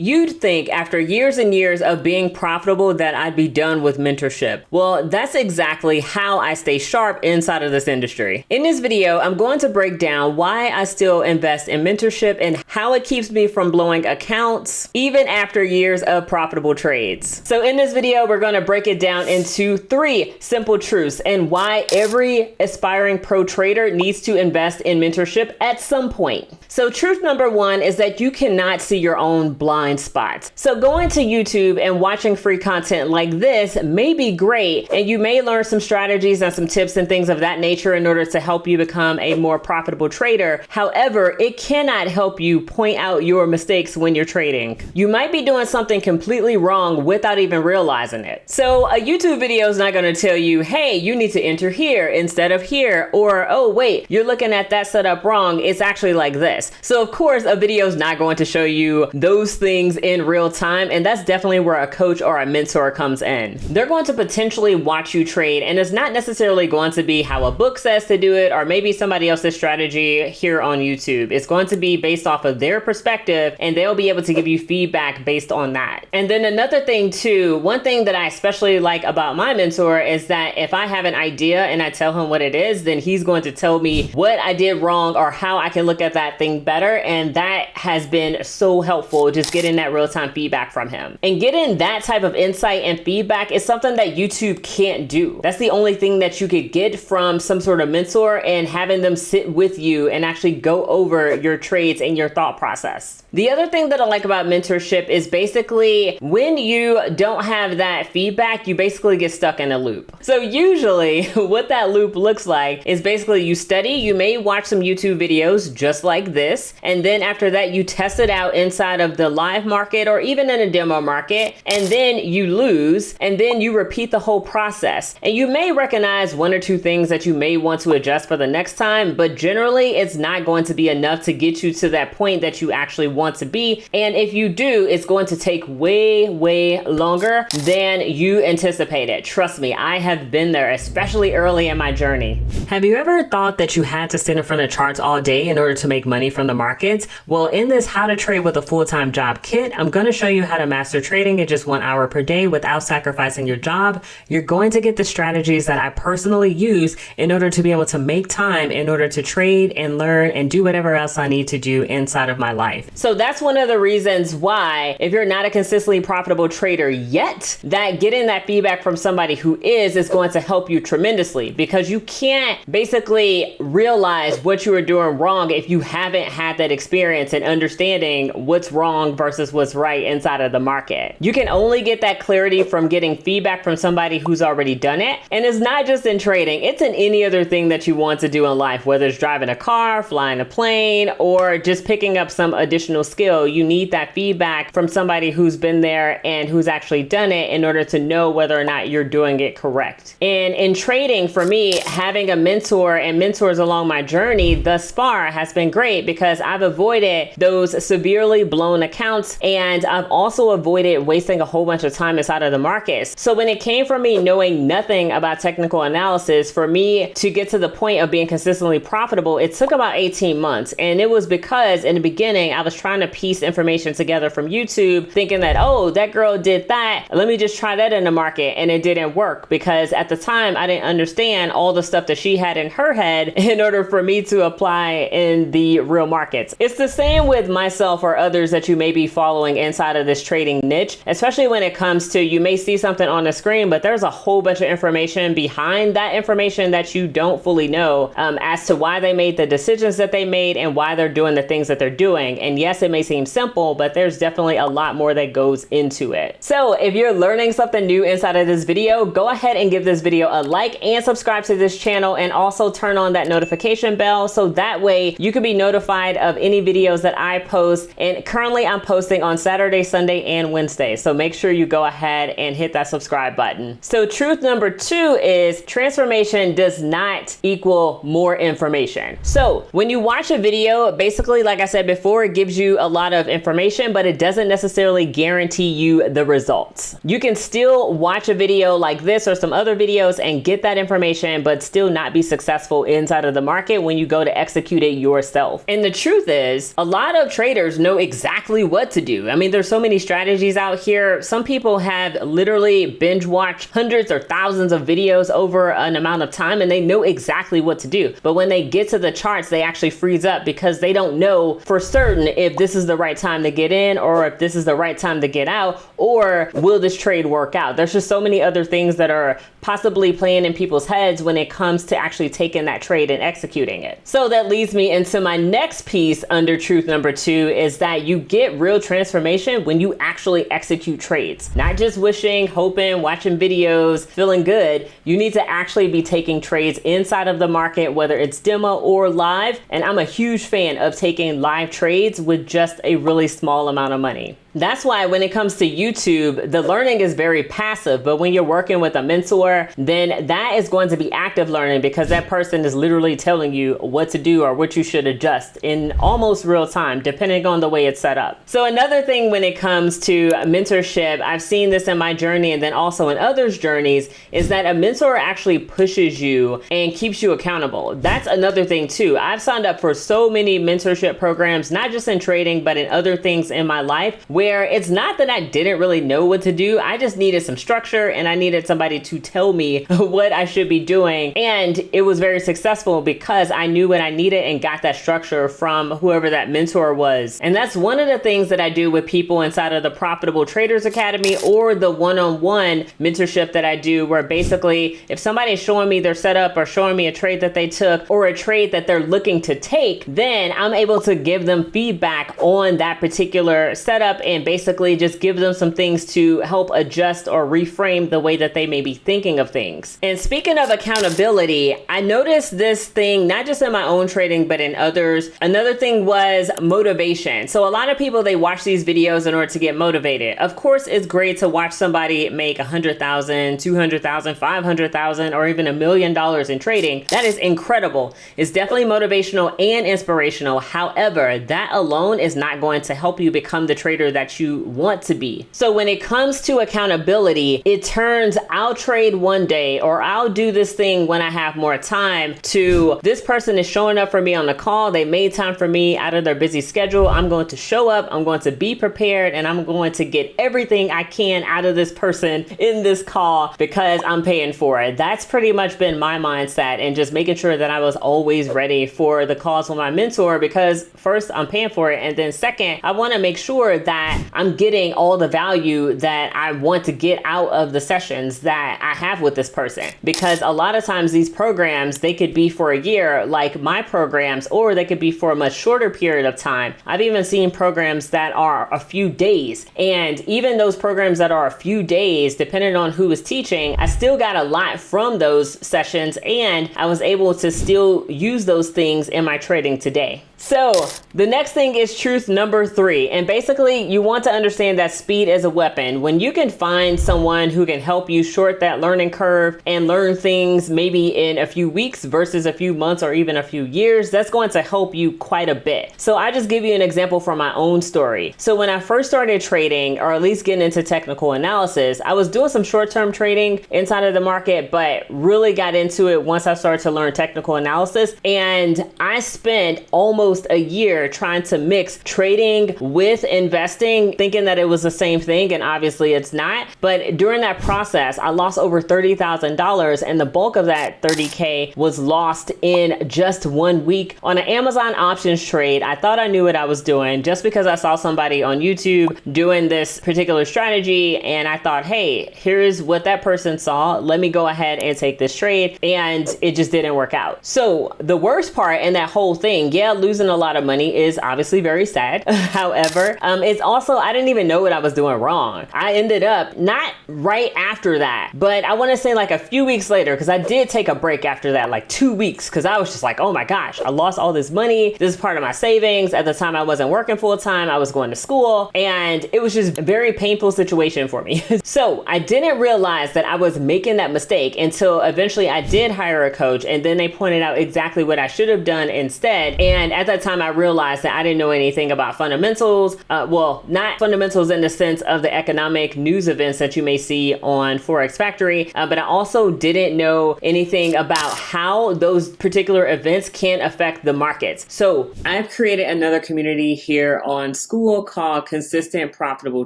You'd think after years and years of being profitable that I'd be done with mentorship. Well, that's exactly how I stay sharp inside of this industry. In this video, I'm going to break down why I still invest in mentorship and how it keeps me from blowing accounts even after years of profitable trades. So in this video, we're going to break it down into 3 simple truths and why every aspiring pro trader needs to invest in mentorship at some point. So truth number 1 is that you cannot see your own blind spots. So going to YouTube and watching free content like this may be great, and you may learn some strategies and some tips and things of that nature in order to help you become a more profitable trader. However, it cannot help you point out your mistakes when you're trading. You might be doing something completely wrong without even realizing it. So a YouTube video is not going to tell you, hey, you need to enter here instead of here, or, oh, wait, you're looking at that setup wrong. It's actually like this. So of course, a video is not going to show you those things in real time. And that's definitely where a coach or a mentor comes in. They're going to potentially watch you trade, and it's not necessarily going to be how a book says to do it, or maybe somebody else's strategy here on YouTube. It's going to be based off of their perspective, and they'll be able to give you feedback based on that. And then another thing too, one thing that I especially like about my mentor is that if I have an idea and I tell him what it is, then he's going to tell me what I did wrong or how I can look at that thing better. And that has been so helpful, just getting that real-time feedback from him. And getting that type of insight and feedback is something that YouTube can't do. That's the only thing that you could get from some sort of mentor, and having them sit with you and actually go over your trades and your thought process. The other thing that I like about mentorship is basically when you don't have that feedback, you basically get stuck in a loop. So usually what that loop looks like is basically you study, you may watch some YouTube videos just like this, and then after that you test it out inside of the live market or even in a demo market, and then you lose, and then you repeat the whole process. And you may recognize 1 or 2 things that you may want to adjust for the next time, but generally it's not going to be enough to get you to that point that you actually want to be. And if you do, it's going to take way longer than you anticipated. Trust me, I have been there, especially early in my journey. Have you ever thought that you had to sit in front of charts all day in order to make money from the markets? Well, in this How to Trade with a Full-Time Job kit, I'm going to show you how to master trading in just 1 hour per day without sacrificing your job. You're going to get the strategies that I personally use in order to be able to make time in order to trade and learn and do whatever else I need to do inside of my life. So that's one of the reasons why, if you're not a consistently profitable trader yet, that getting that feedback from somebody who is going to help you tremendously, because you can't basically realize what you are doing wrong if you haven't had that experience and understanding what's wrong versus what's right inside of the market. You can only get that clarity from getting feedback from somebody who's already done it. And it's not just in trading, it's in any other thing that you want to do in life, whether it's driving a car, flying a plane, or just picking up some additional skill. You need that feedback from somebody who's been there and who's actually done it in order to know whether or not you're doing it correct. And in trading, for me, having a mentor and mentors along my journey thus far has been great, because I've avoided those severely blown accounts, and I've also avoided wasting a whole bunch of time inside of the markets. So when it came from me knowing nothing about technical analysis, for me to get to the point of being consistently profitable, it took about 18 months. And it was because in the beginning, I was trying to piece information together from YouTube, thinking that, oh, that girl did that, let me just try that in the market. And it didn't work, because at the time I didn't understand all the stuff that she had in her head in order for me to apply in the real markets. It's the same with myself or others that you may be following inside of this trading niche, especially when it comes to, you may see something on the screen, but there's a whole bunch of information behind that information that you don't fully know as to why they made the decisions that they made and why they're doing the things that they're doing. And yes, it may seem simple, but there's definitely a lot more that goes into it. So if you're learning something new inside of this video, go ahead and give this video a like and subscribe to this channel, and also turn on that notification bell so that way you can be notified of any videos that I post. And currently I'm posting on Saturday, Sunday, and Wednesday. So make sure you go ahead and hit that subscribe button. So truth number 2 is transformation does not equal more information. So when you watch a video, basically, like I said before, it gives you a lot of information, but it doesn't necessarily guarantee you the results. You can still watch a video like this or some other videos and get that information, but still not be successful inside of the market when you go to execute it yourself. And the truth is, a lot of traders know exactly what to do. I mean, there's so many strategies out here. Some people have literally binge watched hundreds or thousands of videos over an amount of time, and they know exactly what to do. But when they get to the charts, they actually freeze up because they don't know for certain if this is the right time to get in, or if this is the right time to get out, or will this trade work out? There's just so many other things that are possibly playing in people's heads when it comes to actually taking that trade and executing it. So that leads me into my next piece under truth number 2, is that you get real transformation when you actually execute trades. Not just wishing, hoping, watching videos, feeling good. You need to actually be taking trades inside of the market, whether it's demo or live. And I'm a huge fan of taking live trades with just a really small amount of money. That's why when it comes to YouTube, the learning is very passive, but when you're working with a mentor, then that is going to be active learning, because that person is literally telling you what to do or what you should adjust in almost real time, depending on the way it's set up. So another thing when it comes to mentorship, I've seen this in my journey and then also in others' journeys, is that a mentor actually pushes you and keeps you accountable. That's another thing too. I've signed up for so many mentorship programs, not just in trading, but in other things in my life, where it's not that I didn't really know what to do. I just needed some structure and I needed somebody to tell me what I should be doing. And it was very successful because I knew what I needed and got that structure from whoever that mentor was. And that's one of the things that I do with people inside of the Profitable Traders Academy, or the one-on-one mentorship that I do, where basically if somebody is showing me their setup or showing me a trade that they took or a trade that they're looking to take, then I'm able to give them feedback on that particular setup and basically just give them some things to help adjust or reframe the way that they may be thinking of things. And speaking of accountability, I noticed this thing, not just in my own trading, but in others. Another thing was motivation. So a lot of people, they watch these videos in order to get motivated. Of course, it's great to watch somebody make $100,000, $200,000, $500,000, or even $1 million in trading. That is incredible. It's definitely motivational and inspirational. However, that alone is not going to help you become the trader that you want to be. So when it comes to accountability, it turns I'll trade one day, or I'll do this thing when I have more time, to this person is showing up for me on the call. They made time for me out of their busy schedule. I'm going to show up, I'm going to be prepared, and I'm going to get everything I can out of this person in this call because I'm paying for it. That's pretty much been my mindset, and just making sure that I was always ready for the calls with my mentor, because first, I'm paying for it, and then second, I want to make sure that I'm getting all the value that I want to get out of the sessions that I have with this person. Because a lot of times these programs, they could be for a year, like my programs, or they could be for a much shorter period of time. I've even seen programs that are a few days. And even those programs that are a few days, depending on who is teaching, I still got a lot from those sessions, and I was able to still use those things in my trading today. So the next thing is truth number 3. And basically you want to understand that speed is a weapon. When you can find someone who can help you short that learning curve and learn things maybe in a few weeks versus a few months or even a few years, that's going to help you quite a bit. So I just give you an example from my own story. So when I first started trading, or at least getting into technical analysis, I was doing some short-term trading inside of the market, but really got into it once I started to learn technical analysis. And I spent almost a year trying to mix trading with investing, thinking that it was the same thing, and obviously it's not. But during that process, I lost over $30,000, and the bulk of that 30K was lost in just 1 week on an Amazon options trade. I thought I knew what I was doing just because I saw somebody on YouTube doing this particular strategy, and I thought, hey, here's what that person saw. Let me go ahead and take this trade, and it just didn't work out. So the worst part in that whole thing, yeah, losing a lot of money is obviously very sad. However, it's also, I didn't even know what I was doing wrong. I ended up not right after that, but I want to say like a few weeks later, because I did take a break after that, like 2 weeks, because I was just like, oh my gosh, I lost all this money. This is part of my savings. At the time, I wasn't working full time. I was going to school, and it was just a very painful situation for me. So I didn't realize that I was making that mistake until eventually I did hire a coach, and then they pointed out exactly what I should have done instead. And at that time, I realized that I didn't know anything about fundamentals. Well, well, not fundamentals in the sense of the economic news events that you may see on Forex Factory, but I also didn't know anything about how those particular events can affect the markets. So I've created another community here on School called Consistent Profitable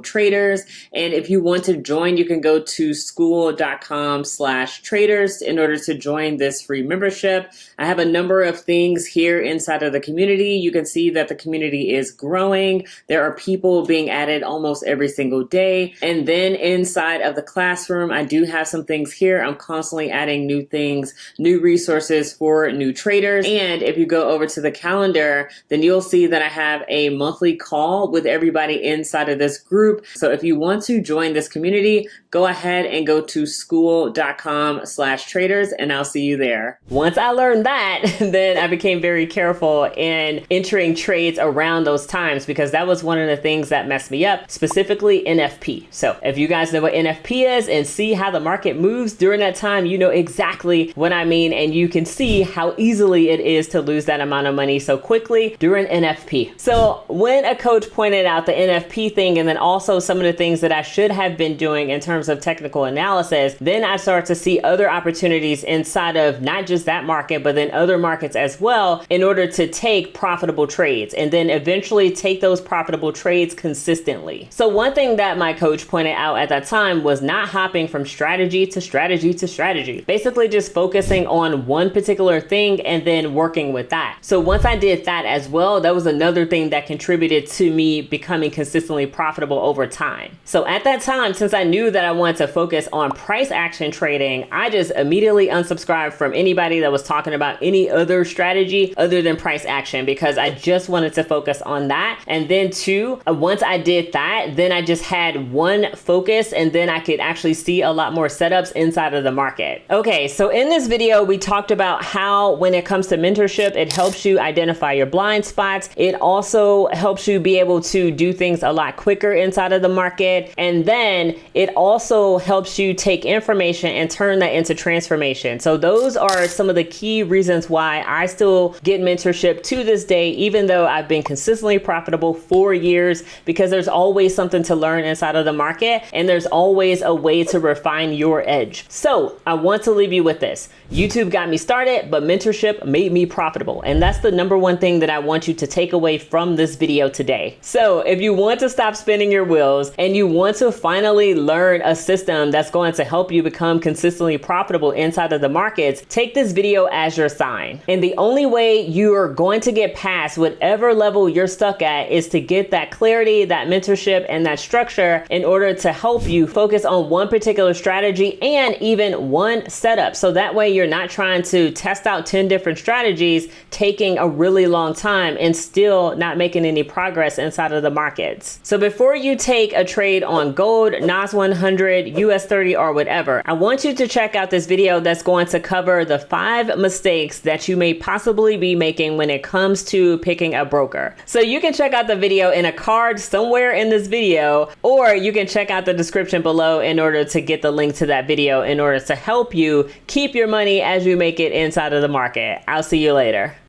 Traders. And if you want to join, you can go to school.com/traders in order to join this free membership. I have a number of things here inside of the community. You can see that the community is growing. There are people being added almost every single day. And then inside of the classroom, I do have some things here. I'm constantly adding new things, new resources for new traders. And if you go over to the calendar, then you'll see that I have a monthly call with everybody inside of this group. So if you want to join this community, go ahead and go to school.com/traders and I'll see you there. Once I learned that, then I became very careful in entering trades around those times because that was one of the things that messed me up, specifically NFP. So if you guys know what NFP is and see how the market moves during that time, you know exactly what I mean, and you can see how easily it is to lose that amount of money so quickly during NFP. So when a coach pointed out the NFP thing and then also some of the things that I should have been doing in terms of technical analysis, then I started to see other opportunities inside of not just that market, but then other markets as well in order to take profitable trades and then eventually take those profitable trades consistently. So one thing that my coach pointed out at that time was not hopping from strategy to strategy to strategy, basically just focusing on one particular thing and then working with that. So once I did that as well, that was another thing that contributed to me becoming consistently profitable over time. So at that time, since I knew that I wanted to focus on price action trading, I just immediately unsubscribed from anybody that was talking about any other strategy other than price action because I just wanted to focus on that. And then two, once I did that, then I just had one focus and then I could actually see a lot more setups inside of the market. Okay, so in this video, we talked about how when it comes to mentorship, it helps you identify your blind spots. It also helps you be able to do things a lot quicker inside of the market. And then it also helps you take information and turn that into transformation. So those are some of the key reasons why I still get mentorship to this day, even though I've been consistently profitable for years, because there's always something to learn inside of the market and there's always a way to refine your edge. So I want to leave you with this. YouTube got me started, but mentorship made me profitable. And that's the number one thing that I want you to take away from this video today. So if you want to stop spinning your wheels and you want to finally learn a system that's going to help you become consistently profitable inside of the markets, take this video as your sign. And the only way you are going to get past whatever level you're stuck at is to get that clarity, that mentorship, and that structure in order to help you focus on one particular strategy and even one setup. So that way you're not trying to test out 10 different strategies, taking a really long time and still not making any progress inside of the markets. So before you take a trade on gold, NAS 100, US 30, or whatever, I want you to check out this video that's going to cover the 5 mistakes that you may possibly be making when it comes to picking a broker. So you can check out the video in a card somewhere in this video, or you can check out the description below in order to get the link to that video in order to help you keep your money as you make it inside of the market. I'll see you later.